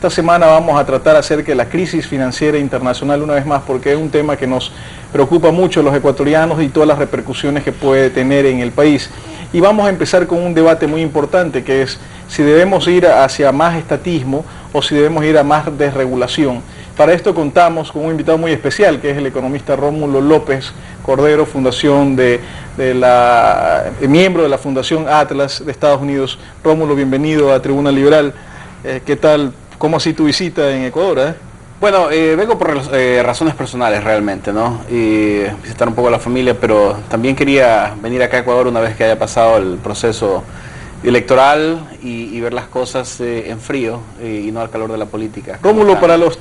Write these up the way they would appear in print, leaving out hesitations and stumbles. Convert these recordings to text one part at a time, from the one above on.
Esta semana vamos a tratar acerca de la crisis financiera internacional una vez más, porque es un tema que nos preocupa mucho a los ecuatorianos y todas las repercusiones que puede tener en el país. Y vamos a empezar con un debate muy importante, que es si debemos ir hacia más estatismo o si debemos ir a más desregulación. Para esto contamos con un invitado muy especial, que es el economista Rómulo López Cordero, miembro de la Fundación Atlas de Estados Unidos. Rómulo, bienvenido a Tribuna Liberal. ¿Qué tal? ¿Cómo así tu visita en Ecuador? Bueno, vengo por razones personales realmente, ¿no? Y visitar un poco a la familia, pero también quería venir acá a Ecuador una vez que haya pasado el proceso electoral y ver las cosas en frío y no al calor de la política. Rómulo, para los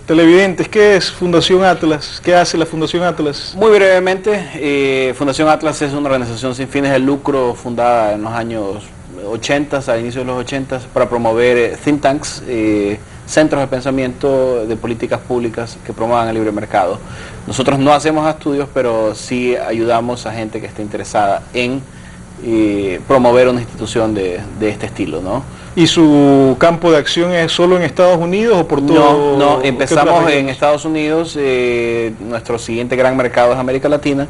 televidentes, ¿qué es Fundación Atlas? ¿Qué hace la Fundación Atlas? Muy brevemente, Fundación Atlas es una organización sin fines de lucro fundada en los años 80, al inicio de los 80, para promover think tanks, centros de pensamiento de políticas públicas que promuevan el libre mercado. Nosotros no hacemos estudios, pero sí ayudamos a gente que esté interesada en promover una institución de este estilo, ¿no? ¿Y su campo de acción es solo en Estados Unidos o por todo? No, empezamos en Estados Unidos, nuestro siguiente gran mercado es América Latina,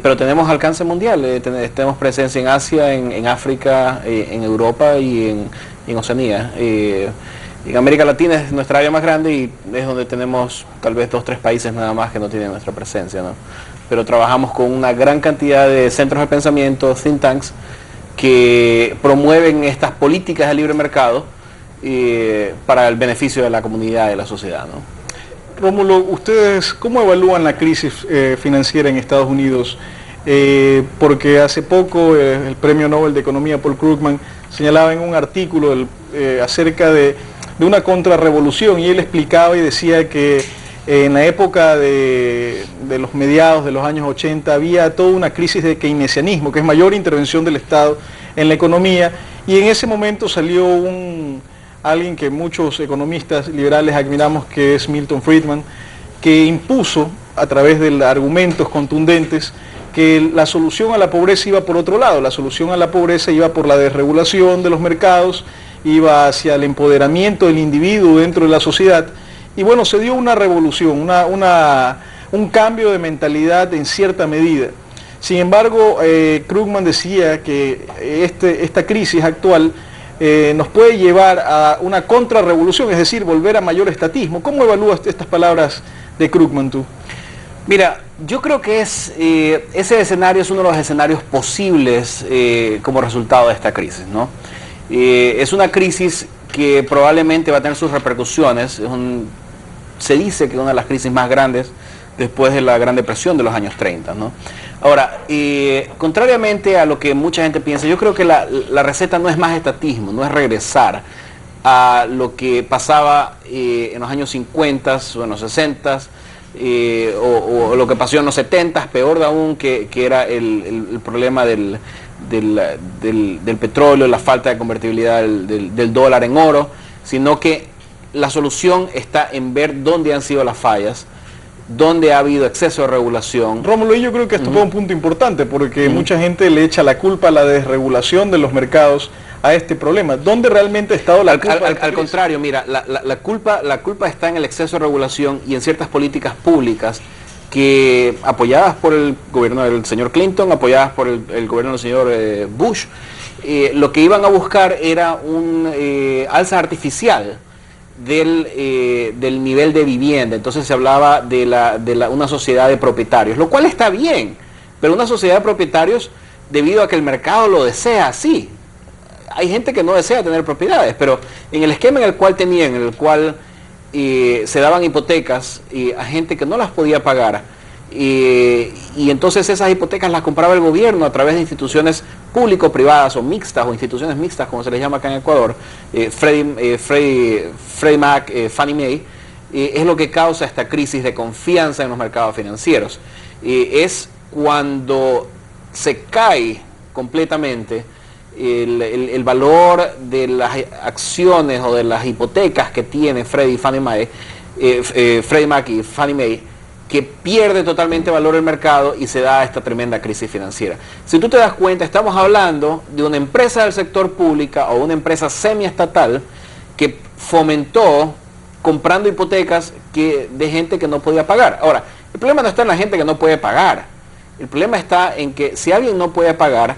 pero tenemos alcance mundial, tenemos presencia en Asia, en África, en Europa y en Oceanía. En América Latina es nuestra área más grande y es donde tenemos tal vez 2 o 3 países nada más que no tienen nuestra presencia, ¿no? Pero trabajamos con una gran cantidad de centros de pensamiento, think tanks, que promueven estas políticas de libre mercado para el beneficio de la comunidad y de la sociedad, ¿no? Rómulo, ¿ustedes cómo evalúan la crisis financiera en Estados Unidos? Porque hace poco el Premio Nobel de Economía Paul Krugman señalaba en un artículo acerca de una contrarrevolución, y él explicaba y decía que en la época de los mediados de los años 80 había toda una crisis de keynesianismo, que es mayor intervención del Estado en la economía, y en ese momento salió alguien que muchos economistas liberales admiramos, que es Milton Friedman, que impuso a través de argumentos contundentes que la solución a la pobreza iba por otro lado. La solución a la pobreza iba por la desregulación de los mercados, iba hacia el empoderamiento del individuo dentro de la sociedad. Y bueno, se dio una revolución, un cambio de mentalidad en cierta medida. Sin embargo, Krugman decía que esta crisis actual nos puede llevar a una contrarrevolución, es decir, volver a mayor estatismo. ¿Cómo evalúas estas palabras de Krugman tú? Mira, yo creo que ese escenario es uno de los escenarios posibles como resultado de esta crisis, ¿no? Es una crisis que probablemente va a tener sus repercusiones. Se dice que es una de las crisis más grandes después de la Gran Depresión de los años 30, ¿no? Ahora, contrariamente a lo que mucha gente piensa, yo creo que la receta no es más estatismo, no es regresar a lo que pasaba en los años 50 o en los 60 o lo que pasó en los 70, peor aún, que era el problema del petróleo, la falta de convertibilidad del dólar en oro, sino que la solución está en ver dónde han sido las fallas, dónde ha habido exceso de regulación. Rómulo, y yo creo que esto fue un punto importante, porque mucha gente le echa la culpa a la desregulación de los mercados a este problema. ¿Dónde realmente ha estado la culpa? Al contrario, mira, la culpa está en el exceso de regulación y en ciertas políticas públicas que, apoyadas por el gobierno del señor Clinton, apoyadas por el gobierno del señor Bush, lo que iban a buscar era un alza artificial del nivel de vivienda. Entonces se hablaba de una sociedad de propietarios, lo cual está bien, pero una sociedad de propietarios debido a que el mercado lo desea así. Hay gente que no desea tener propiedades, pero en el esquema en el cual se daban hipotecas a gente que no las podía pagar, y entonces esas hipotecas las compraba el gobierno a través de instituciones público-privadas o mixtas, o instituciones mixtas como se les llama acá en Ecuador, Freddie Mac, Fannie Mae, es lo que causa esta crisis de confianza en los mercados financieros. Es cuando se cae completamente el valor de las acciones o de las hipotecas que tiene Freddie Mac y Fannie Mae, que pierde totalmente valor el mercado y se da esta tremenda crisis financiera. Si tú te das cuenta, estamos hablando de una empresa del sector público o una empresa semiestatal que fomentó comprando hipotecas de gente que no podía pagar. Ahora, el problema no está en la gente que no puede pagar. El problema está en que si alguien no puede pagar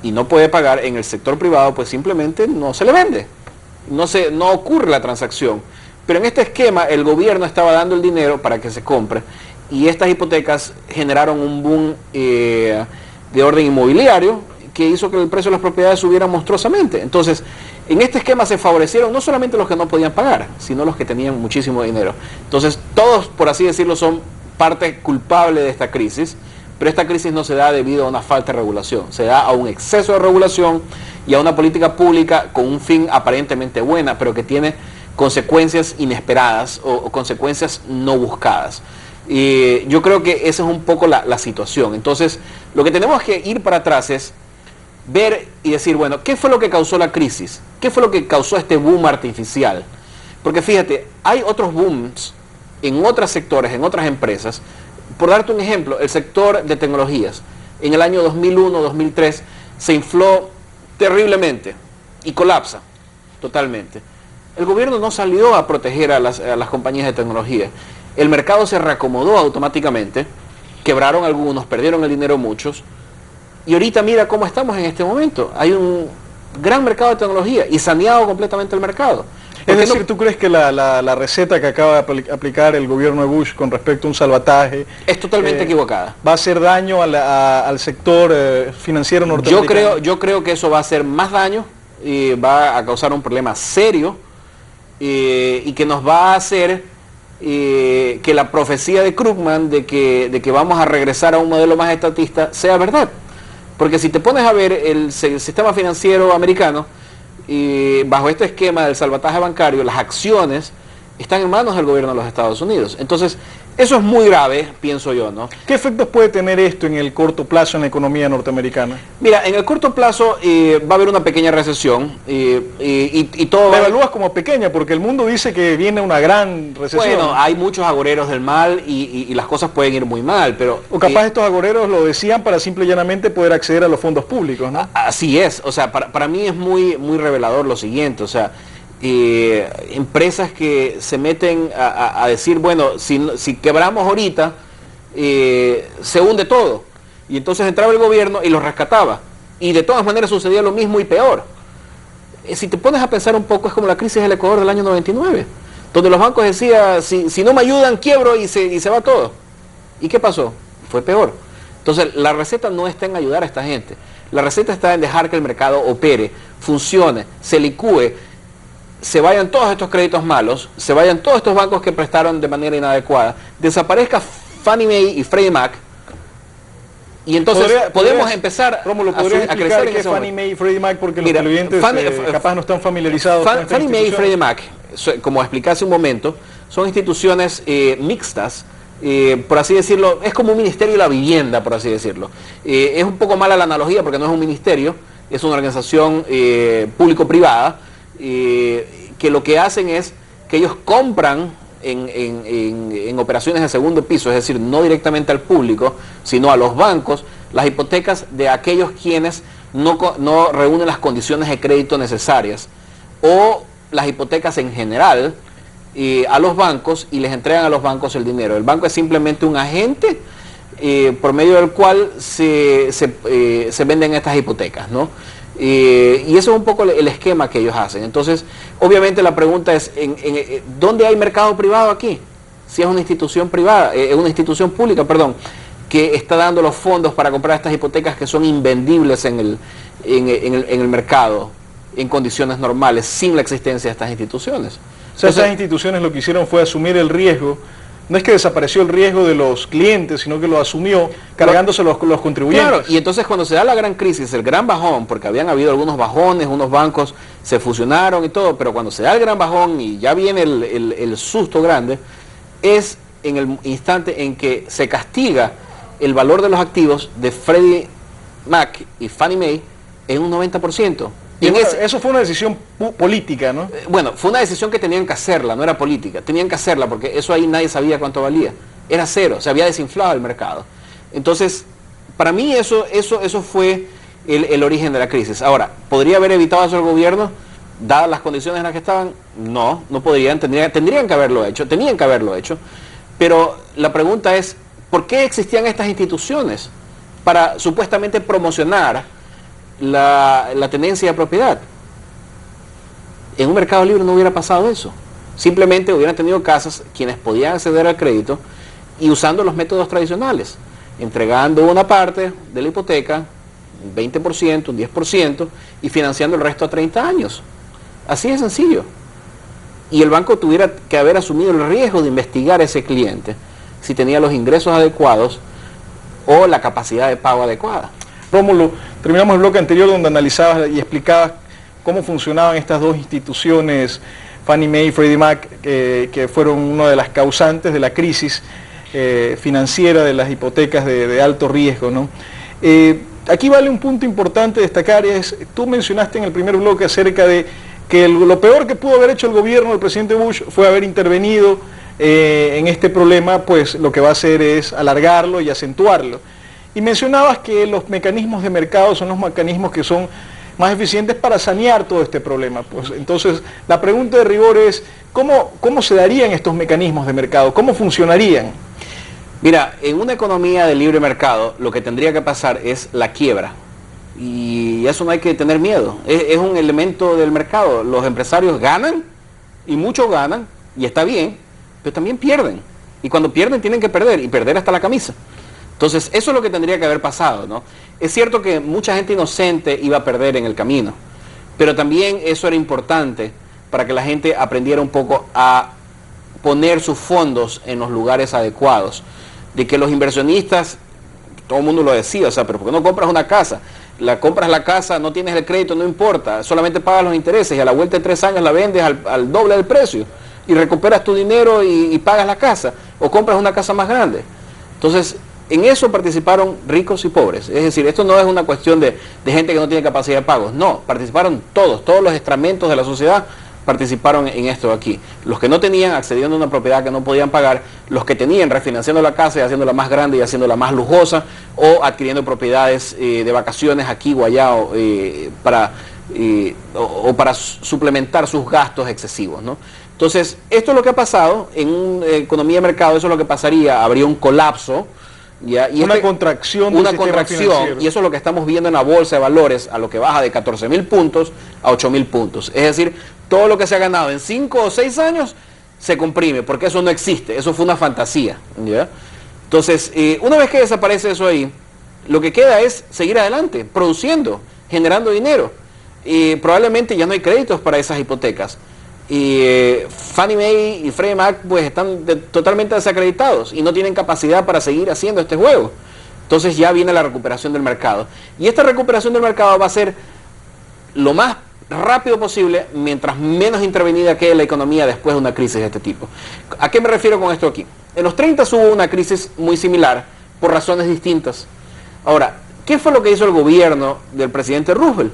y no puede pagar en el sector privado, pues simplemente no se le vende. No ocurre la transacción. Pero en este esquema el gobierno estaba dando el dinero para que se compre y estas hipotecas generaron un boom de orden inmobiliario que hizo que el precio de las propiedades subiera monstruosamente. Entonces, en este esquema se favorecieron no solamente los que no podían pagar, sino los que tenían muchísimo dinero. Entonces, todos, por así decirlo, son parte culpable de esta crisis, pero esta crisis no se da debido a una falta de regulación, se da a un exceso de regulación y a una política pública con un fin aparentemente buena, pero que tiene consecuencias inesperadas o consecuencias no buscadas. Yo creo que esa es un poco la situación. Entonces, lo que tenemos que ir para atrás es ver y decir, bueno, ¿qué fue lo que causó la crisis? ¿Qué fue lo que causó este boom artificial? Porque fíjate, hay otros booms en otros sectores, en otras empresas. Por darte un ejemplo, el sector de tecnologías. En el año 2001-2003 se infló terriblemente y colapsa totalmente. El gobierno no salió a proteger a las compañías de tecnología. El mercado se reacomodó automáticamente, quebraron algunos, perdieron el dinero muchos. Y ahorita mira cómo estamos en este momento. Hay un gran mercado de tecnología y saneado completamente el mercado. Es decir, ¿tú crees que la receta que acaba de aplicar el gobierno de Bush con respecto a un salvataje es totalmente equivocada? ¿Va a hacer daño al sector financiero norteamericano? Yo creo que eso va a hacer más daño y va a causar un problema serio y que nos va a hacer que la profecía de Krugman de que vamos a regresar a un modelo más estatista sea verdad. Porque si te pones a ver el sistema financiero americano, bajo este esquema del salvataje bancario, las acciones están en manos del gobierno de los Estados Unidos. Entonces, eso es muy grave, pienso yo, ¿no? ¿Qué efectos puede tener esto en el corto plazo en la economía norteamericana? Mira, en el corto plazo va a haber una pequeña recesión y todo... La evalúas como pequeña porque el mundo dice que viene una gran recesión. Bueno, hay muchos agoreros del mal y las cosas pueden ir muy mal, pero... O capaz estos agoreros lo decían para simple y llanamente poder acceder a los fondos públicos, ¿no? Así es, o sea, para mí es muy revelador lo siguiente, o sea... empresas que se meten a decir, bueno, si quebramos ahorita, se hunde todo. Y entonces entraba el gobierno y los rescataba. Y de todas maneras sucedía lo mismo y peor. Si te pones a pensar un poco, es como la crisis del Ecuador del año 99, donde los bancos decían, si no me ayudan, quiebro y se va todo. ¿Y qué pasó? Fue peor. Entonces, la receta no está en ayudar a esta gente. La receta está en dejar que el mercado opere, funcione, se licúe, se vayan todos estos créditos malos, se vayan todos estos bancos que prestaron de manera inadecuada, desaparezca Fannie Mae y Freddie Mac, y entonces podemos empezar Rómulo, a crecer qué es Fannie Mae y Freddie Mac porque los televidentes capaz no están familiarizados con esta Fannie Mae y Freddie Mac, como expliqué hace un momento, son instituciones mixtas, por así decirlo, es como un ministerio de la vivienda, por así decirlo. Es un poco mala la analogía porque no es un ministerio, es una organización público-privada, que lo que hacen es que ellos compran en operaciones de segundo piso, es decir, no directamente al público, sino a los bancos, las hipotecas de aquellos quienes no reúnen las condiciones de crédito necesarias, o las hipotecas en general a los bancos, y les entregan a los bancos el dinero. El banco es simplemente un agente por medio del cual se venden estas hipotecas, ¿no? Y eso es un poco el esquema que ellos hacen. Entonces, obviamente la pregunta es, ¿dónde hay mercado privado aquí? Si es una institución privada, una institución pública, perdón, que está dando los fondos para comprar estas hipotecas que son invendibles en el mercado, en condiciones normales, sin la existencia de estas instituciones. O sea, estas instituciones lo que hicieron fue asumir el riesgo. No es que desapareció el riesgo de los clientes, sino que lo asumió cargándose los contribuyentes. Claro, y entonces cuando se da la gran crisis, el gran bajón, porque habían habido algunos bajones, unos bancos se fusionaron y todo, pero cuando se da el gran bajón y ya viene el susto grande, es en el instante en que se castiga el valor de los activos de Freddie Mac y Fannie Mae en un 90%. Y eso fue una decisión política, ¿no? Bueno, fue una decisión que tenían que hacerla, no era política. Tenían que hacerla porque eso ahí nadie sabía cuánto valía. Era cero, se había desinflado el mercado. Entonces, para mí eso fue el origen de la crisis. Ahora, ¿podría haber evitado eso el gobierno? dadas las condiciones en las que estaban, no podrían, tendrían que haberlo hecho, tenían que haberlo hecho, pero la pregunta es, ¿por qué existían estas instituciones? Para supuestamente promocionar la tenencia de propiedad. En un mercado libre no hubiera pasado eso. Simplemente hubieran tenido casas quienes podían acceder al crédito y usando los métodos tradicionales, entregando una parte de la hipoteca, un 20%, un 10%, y financiando el resto a 30 años. Así de sencillo. Y el banco tuviera que haber asumido el riesgo de investigar a ese cliente si tenía los ingresos adecuados o la capacidad de pago adecuada. Rómulo, terminamos el bloque anterior donde analizabas y explicabas cómo funcionaban estas dos instituciones, Fannie Mae y Freddie Mac, que fueron una de las causantes de la crisis financiera de las hipotecas de alto riesgo, ¿no? Aquí vale un punto importante destacar, tú mencionaste en el primer bloque acerca de que lo peor que pudo haber hecho el gobierno del presidente Bush fue haber intervenido en este problema, pues lo que va a hacer es alargarlo y acentuarlo. Y mencionabas que los mecanismos de mercado son los mecanismos que son más eficientes para sanear todo este problema. Pues entonces la pregunta de rigor es, ¿cómo se darían estos mecanismos de mercado? ¿Cómo funcionarían? Mira, en una economía de libre mercado lo que tendría que pasar es la quiebra. Y eso no hay que tener miedo. Es un elemento del mercado. Los empresarios ganan, y muchos ganan, y está bien, pero también pierden. Y cuando pierden tienen que perder, y perder hasta la camisa. Entonces, eso es lo que tendría que haber pasado, ¿no? Es cierto que mucha gente inocente iba a perder en el camino, pero también eso era importante para que la gente aprendiera un poco a poner sus fondos en los lugares adecuados. De que los inversionistas, todo el mundo lo decía, o sea, pero ¿por qué no compras una casa? Compras la casa, no tienes el crédito, no importa, solamente pagas los intereses y a la vuelta de 3 años la vendes al doble del precio y recuperas tu dinero y pagas la casa o compras una casa más grande. Entonces, en eso participaron ricos y pobres. Es decir, esto no es una cuestión de gente que no tiene capacidad de pagos. No, participaron todos los estramentos de la sociedad participaron en esto aquí. Los que no tenían, accediendo a una propiedad que no podían pagar, los que tenían, refinanciando la casa y haciéndola más grande y haciéndola más lujosa, o adquiriendo propiedades de vacaciones aquí o allá, para suplementar sus gastos excesivos, ¿no? Entonces, esto es lo que ha pasado en una economía de mercado, eso es lo que pasaría, habría un colapso. ¿Ya? Y una contracción y eso es lo que estamos viendo en la bolsa de valores, a lo que baja de 14.000 puntos a 8.000 puntos. Es decir, todo lo que se ha ganado en 5 o 6 años se comprime, porque eso no existe, eso fue una fantasía, ¿ya? Entonces, una vez que desaparece eso ahí, lo que queda es seguir adelante, produciendo, generando dinero. Probablemente ya no hay créditos para esas hipotecas. Fannie Mae y Freddie Mac pues están totalmente desacreditados y no tienen capacidad para seguir haciendo este juego. Entonces ya viene la recuperación del mercado, y esta recuperación del mercado va a ser lo más rápido posible mientras menos intervenida quede la economía después de una crisis de este tipo. ¿A qué me refiero con esto aquí? En los 30 hubo una crisis muy similar por razones distintas. Ahora, ¿qué fue lo que hizo el gobierno del presidente Roosevelt?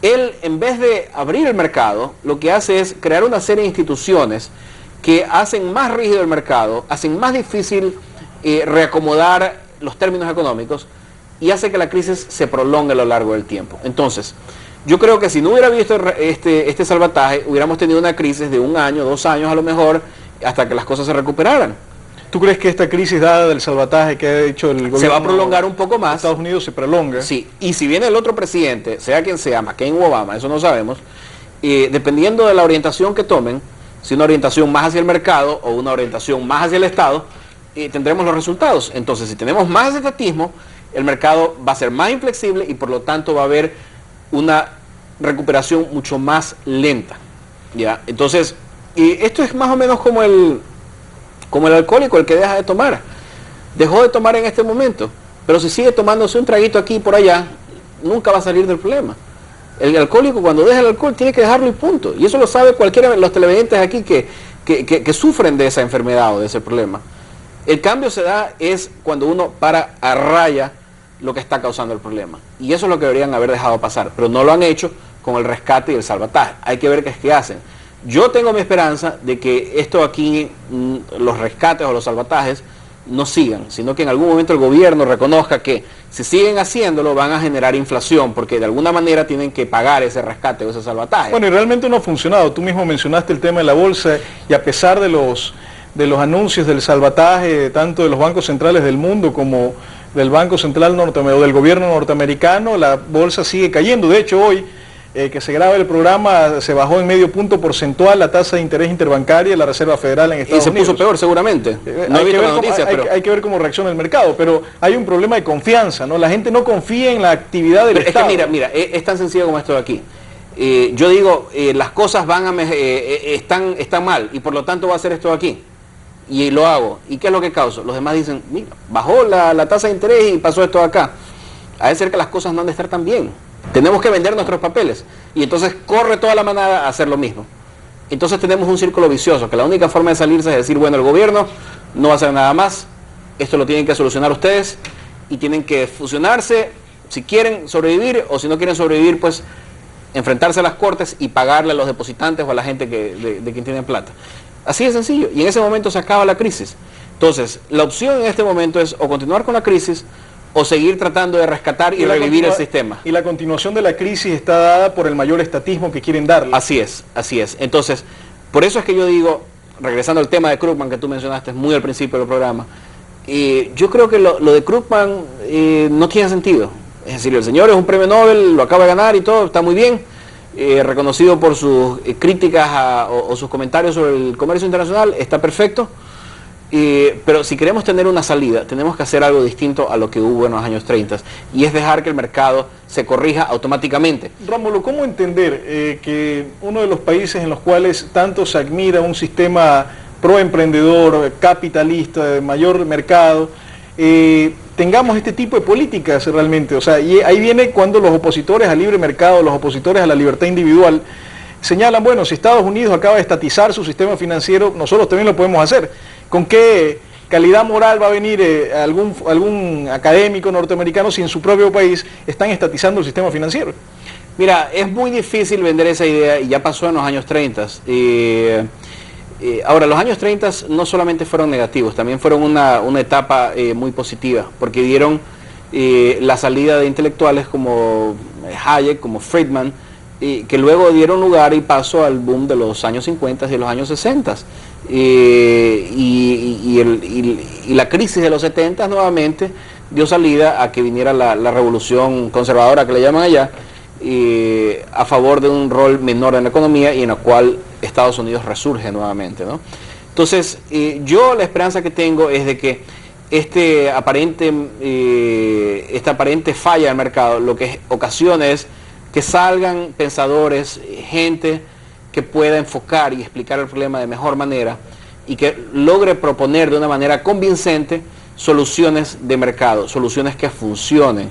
Él, en vez de abrir el mercado, lo que hace es crear una serie de instituciones que hacen más rígido el mercado, hacen más difícil reacomodar los términos económicos y hace que la crisis se prolongue a lo largo del tiempo. Entonces, yo creo que si no hubiera visto este salvataje, hubiéramos tenido una crisis de 1 año, 2 años a lo mejor, hasta que las cosas se recuperaran. ¿Tú crees que esta crisis dada del salvataje que ha hecho el gobierno se va a prolongar un poco más? Estados Unidos se prolonga. Sí, y si viene el otro presidente, sea quien sea, McCain o Obama, eso no sabemos, dependiendo de la orientación que tomen, si una orientación más hacia el mercado o una orientación más hacia el Estado, tendremos los resultados. Entonces, si tenemos más estatismo, el mercado va a ser más inflexible y por lo tanto va a haber una recuperación mucho más lenta, ¿ya? Entonces, esto es más o menos como el alcohólico, el que deja de tomar. Dejó de tomar en este momento, pero si sigue tomándose un traguito aquí y por allá, nunca va a salir del problema. El alcohólico, cuando deja el alcohol, tiene que dejarlo y punto. Y eso lo sabe cualquiera de los televidentes aquí que sufren de esa enfermedad o de ese problema. El cambio se da es cuando uno para a raya lo que está causando el problema. Y eso es lo que deberían haber dejado pasar, pero no lo han hecho con el rescate y el salvataje. Hay que ver qué es que hacen. Yo tengo mi esperanza de que esto aquí, los rescates o los salvatajes, no sigan, sino que en algún momento el gobierno reconozca que si siguen haciéndolo van a generar inflación, porque de alguna manera tienen que pagar ese rescate o ese salvataje. Bueno, y realmente no ha funcionado. Tú mismo mencionaste el tema de la bolsa, y a pesar de los anuncios del salvataje, tanto de los bancos centrales del mundo como del Banco Central norteamericano, o del gobierno norteamericano, la bolsa sigue cayendo. De hecho, hoy que se graba el programa, se bajó en medio punto porcentual la tasa de interés interbancaria de la Reserva Federal en Estados Unidos. Y se puso peor seguramente. No he visto las noticias, pero hay que ver cómo reacciona el mercado, pero hay un problema de confianza, ¿no? La gente no confía en la actividad del Estado. Es que mira, es tan sencillo como esto de aquí. Yo digo, las cosas están mal y por lo tanto voy a hacer esto de aquí. Y lo hago. ¿Y qué es lo que causa? Los demás dicen, mira, bajó la tasa de interés y pasó esto de acá. Ha de ser que las cosas no han de estar tan bien. Tenemos que vender nuestros papeles. Y entonces corre toda la manada a hacer lo mismo. Entonces tenemos un círculo vicioso, que la única forma de salirse es decir, bueno, el gobierno no va a hacer nada más, esto lo tienen que solucionar ustedes, y tienen que fusionarse, si quieren sobrevivir, o si no quieren sobrevivir, pues enfrentarse a las cortes y pagarle a los depositantes o a la gente de quien tienen plata. Así de sencillo, y en ese momento se acaba la crisis. Entonces, la opción en este momento es o continuar con la crisis, o seguir tratando de rescatar y revivir el sistema. Y la continuación de la crisis está dada por el mayor estatismo que quieren darle. Así es, así es. Entonces, por eso es que yo digo, regresando al tema de Krugman que tú mencionaste muy al principio del programa, yo creo que lo de Krugman no tiene sentido. Es decir, el señor es un premio Nobel, lo acaba de ganar y todo, está muy bien, reconocido por sus críticas o sus comentarios sobre el comercio internacional, está perfecto. Pero si queremos tener una salida, tenemos que hacer algo distinto a lo que hubo en los años 30, y es dejar que el mercado se corrija automáticamente. Rómulo, ¿cómo entender que uno de los países en los cuales tanto se admira un sistema proemprendedor, capitalista, de mayor mercado, tengamos este tipo de políticas realmente? O sea, y ahí viene cuando los opositores al libre mercado, los opositores a la libertad individual, señalan, bueno, si Estados Unidos acaba de estatizar su sistema financiero, nosotros también lo podemos hacer. ¿Con qué calidad moral va a venir algún académico norteamericano si en su propio país están estatizando el sistema financiero? Mira, es muy difícil vender esa idea, y ya pasó en los años 30. Ahora, los años 30 no solamente fueron negativos, también fueron una etapa muy positiva, porque dieron la salida de intelectuales como Hayek, como Friedman, que luego dieron lugar y paso al boom de los años 50 y de los años 60. Y la crisis de los 70 nuevamente dio salida a que viniera la revolución conservadora, que le llaman allá, a favor de un rol menor en la economía, y en la cual Estados Unidos resurge nuevamente, ¿no? Entonces, yo la esperanza que tengo es de que esta aparente falla del mercado lo que ocasiona es que salgan pensadores, gente que pueda enfocar y explicar el problema de mejor manera, y que logre proponer de una manera convincente soluciones de mercado, soluciones que funcionen,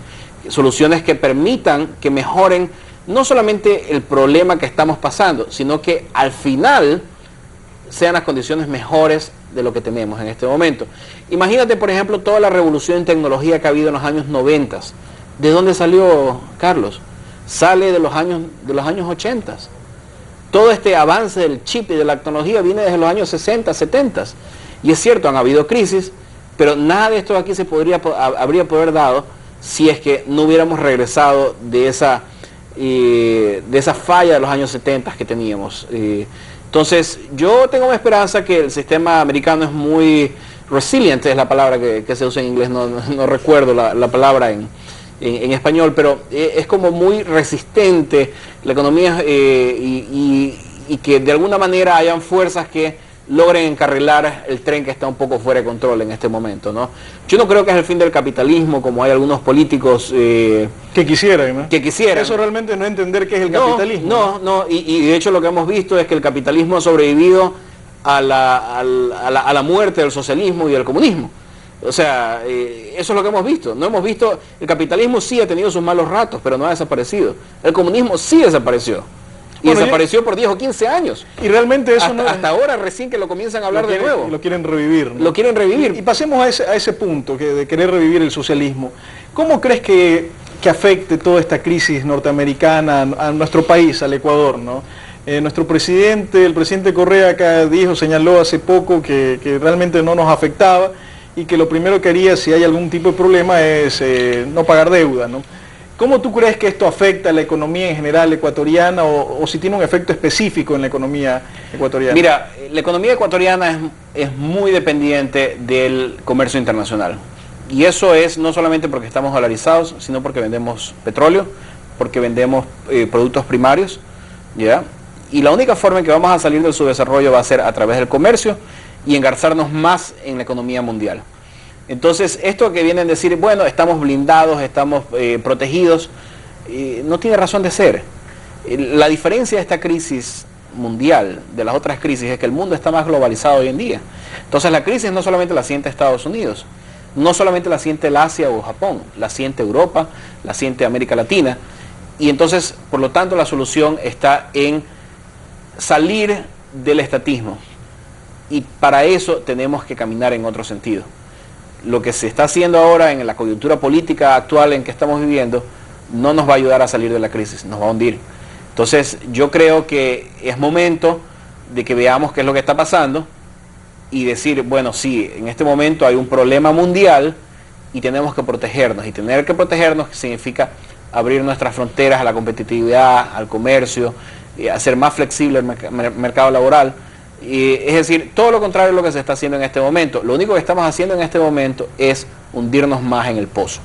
soluciones que permitan que mejoren no solamente el problema que estamos pasando, sino que al final sean las condiciones mejores de lo que tenemos en este momento. Imagínate, por ejemplo, toda la revolución en tecnología que ha habido en los años 90. ¿De dónde salió, Carlos? Sale de los años 80. Todo este avance del chip y de la tecnología viene desde los años 60, 70. Y es cierto, han habido crisis, pero nada de esto aquí se habría poder dado si es que no hubiéramos regresado de esa falla de los años 70 que teníamos. Entonces, yo tengo esperanza que el sistema americano es muy resiliente, es la palabra que se usa en inglés, no recuerdo la palabra en español, pero es como muy resistente la economía, y que de alguna manera hayan fuerzas que logren encarrilar el tren que está un poco fuera de control en este momento, ¿no? Yo no creo que es el fin del capitalismo, como hay algunos políticos que quisieran, ¿no? Que quisieran. Eso realmente no entender qué es el capitalismo. No, y de hecho lo que hemos visto es que el capitalismo ha sobrevivido a la muerte del socialismo y del comunismo. O sea, eso es lo que hemos visto. No hemos visto, el capitalismo sí ha tenido sus malos ratos, pero no ha desaparecido. El comunismo sí desapareció. Y desapareció por 10 o 15 años. Y realmente eso hasta ahora recién que lo comienzan a hablar de nuevo. Lo quieren revivir, ¿no? Lo quieren revivir. Y pasemos a ese punto de querer revivir el socialismo. ¿Cómo crees que afecte toda esta crisis norteamericana a nuestro país, al Ecuador, ¿no? Nuestro presidente, el presidente Correa acá señaló hace poco que realmente no nos afectaba, y que lo primero que haría si hay algún tipo de problema es no pagar deuda, ¿no? ¿Cómo tú crees que esto afecta a la economía en general ecuatoriana o si tiene un efecto específico en la economía ecuatoriana? Mira, la economía ecuatoriana es muy dependiente del comercio internacional. Y eso es no solamente porque estamos dolarizados, sino porque vendemos petróleo, porque vendemos productos primarios, ¿ya? Y la única forma en que vamos a salir del subdesarrollo va a ser a través del comercio y engarzarnos más en la economía mundial. Entonces, esto que vienen a decir, bueno, estamos blindados, estamos protegidos, no tiene razón de ser. La diferencia de esta crisis mundial de las otras crisis es que el mundo está más globalizado hoy en día. Entonces, la crisis no solamente la siente Estados Unidos, no solamente la siente el Asia o Japón, la siente Europa, la siente América Latina. Y entonces, por lo tanto, la solución está en salir del estatismo. Y para eso tenemos que caminar en otro sentido. Lo que se está haciendo ahora en la coyuntura política actual en que estamos viviendo no nos va a ayudar a salir de la crisis, nos va a hundir. Entonces yo creo que es momento de que veamos qué es lo que está pasando y decir, bueno, sí, en este momento hay un problema mundial y tenemos que protegernos. Y tener que protegernos significa abrir nuestras fronteras a la competitividad, al comercio, hacer más flexible el mercado laboral. Es decir, todo lo contrario de lo que se está haciendo en este momento. Lo único que estamos haciendo en este momento es hundirnos más en el pozo.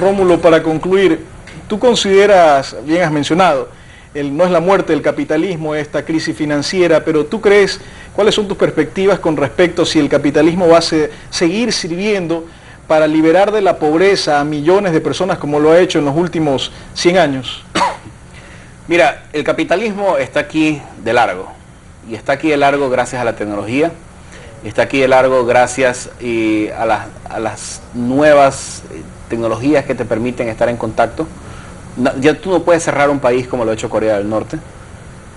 Rómulo, para concluir, tú consideras, bien has mencionado, no es la muerte del capitalismo esta crisis financiera, pero tú crees, ¿cuáles son tus perspectivas con respecto a si el capitalismo va a seguir sirviendo para liberar de la pobreza a millones de personas como lo ha hecho en los últimos 100 años? Mira, el capitalismo está aquí de largo. Y está aquí de largo gracias a la tecnología, está aquí de largo gracias a las nuevas tecnologías que te permiten estar en contacto. Ya tú no puedes cerrar un país como lo ha hecho Corea del Norte,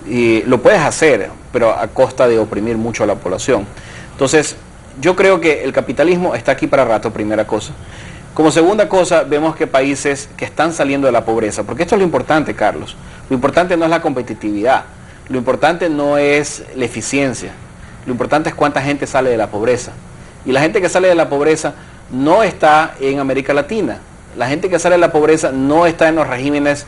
y lo puedes hacer, pero a costa de oprimir mucho a la población. Entonces, yo creo que el capitalismo está aquí para rato, primera cosa. Como segunda cosa, vemos que países que están saliendo de la pobreza, porque esto es lo importante, Carlos, lo importante no es la competitividad. Lo importante no es la eficiencia, lo importante es cuánta gente sale de la pobreza. Y la gente que sale de la pobreza no está en América Latina. La gente que sale de la pobreza no está en los regímenes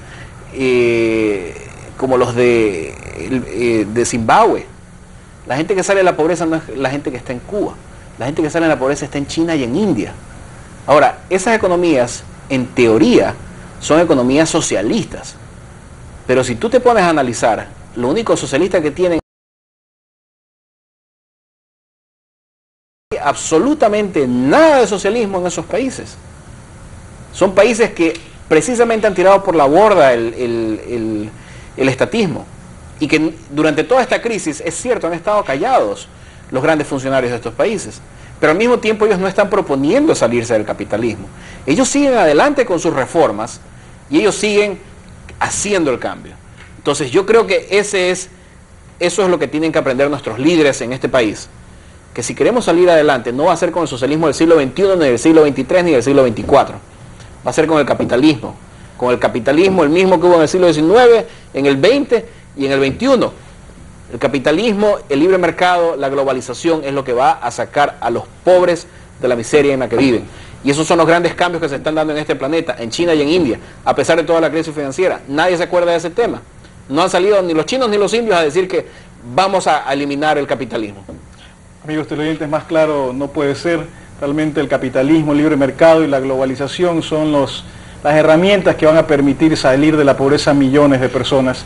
como los de Zimbabue. La gente que sale de la pobreza no es la gente que está en Cuba. La gente que sale de la pobreza está en China y en India. Ahora, esas economías, en teoría, son economías socialistas. Pero si tú te pones a analizar, lo único socialista que tienen absolutamente nada de socialismo en esos países. Son países que precisamente han tirado por la borda el estatismo y que durante toda esta crisis, es cierto, han estado callados los grandes funcionarios de estos países, pero al mismo tiempo ellos no están proponiendo salirse del capitalismo. Ellos siguen adelante con sus reformas y ellos siguen haciendo el cambio. Entonces yo creo que eso es lo que tienen que aprender nuestros líderes en este país. Que si queremos salir adelante, no va a ser con el socialismo del siglo XXI, ni del siglo XXIII, ni del siglo XXIV. Va a ser con el capitalismo. Con el capitalismo, el mismo que hubo en el siglo XIX, en el XX y en el XXI. El capitalismo, el libre mercado, la globalización es lo que va a sacar a los pobres de la miseria en la que viven. Y esos son los grandes cambios que se están dando en este planeta, en China y en India, a pesar de toda la crisis financiera. Nadie se acuerda de ese tema. No han salido ni los chinos ni los indios a decir que vamos a eliminar el capitalismo. Amigos televidentes, más claro no puede ser. Realmente el capitalismo, el libre mercado y la globalización son las herramientas que van a permitir salir de la pobreza a millones de personas.